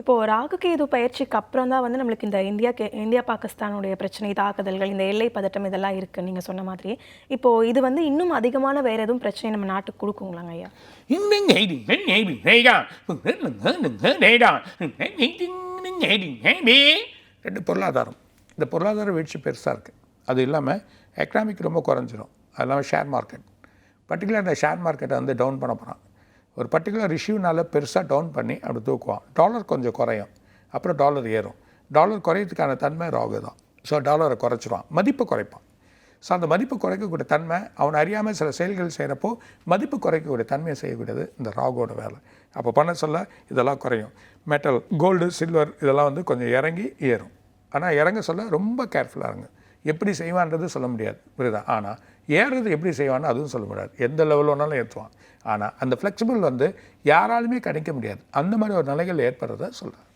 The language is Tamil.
இப்போ ராகு கேது பயிற்சிக்கு அப்புறம் தான் வந்து நம்மளுக்கு இந்த இந்தியா பாகிஸ்தானுடைய பிரச்சனை, தாக்குதல்கள், இந்த எல்லை பதட்டம் இதெல்லாம் இருக்கு நீங்க சொன்ன மாதிரி. இப்போ இது வந்து இன்னும் அதிகமான வேற எதுவும் பிரச்சனை நம்ம நாட்டுக்கு கொடுக்குங்களாங்க ஐயா? ரெண்டு பொருளாதாரம், இந்த பொருளாதார வீழ்ச்சி பெருசாக இருக்குது. அது இல்லாமல் எக்கனாமிக் ரொம்ப குறைஞ்சிரும். அது இல்லாமல் ஷேர் மார்க்கெட், பர்டிகுலர் இந்த ஷேர் மார்க்கெட்டை வந்து டவுன் பண்ண போகிறான். ஒரு பர்டிகுலர் இஷ்யூனால பெருசாக டவுன் பண்ணி அப்படி தூக்குவான். டாலர் கொஞ்சம் குறையும், அப்புறம் டாலர் ஏறும். டாலர் குறையத்துக்கான தன்மை ராகு தான். ஸோ டாலரை குறைச்சிடுவான், மதிப்பு குறைப்பான். ஸோ அந்த மதிப்பு குறைக்கக்கூடிய தன்மை அவன் அறியாமல் சில செயல்கள் செய்கிறப்போ மதிப்பு குறைக்கக்கூடிய தன்மையை செய்யக்கூடியது இந்த ராகுவோட வேலை. அப்போ பண்ண சொல்ல இதெல்லாம் குறையும். மெட்டல், கோல்டு, சில்வர் இதெல்லாம் வந்து கொஞ்சம் இறங்கி ஏறும். ஆனால் இறங்க சொல்ல ரொம்ப கேர்ஃபுல்லாக இருங்க. எப்படி செய்வான்றது சொல்ல முடியாது, புரியுதா? ஆனால் ஏறுறது எப்படி செய்வான்னு அதுவும் சொல்ல முடியாது. எந்த லெவல் வேணாலும் ஏற்றுவான். ஆனால் அந்த ஃப்ளெக்சிபிள் வந்து யாராலுமே கணிக்க முடியாது. அந்த மாதிரி ஒரு நிலைகள் ஏற்படுறத சொல்கிறேன்.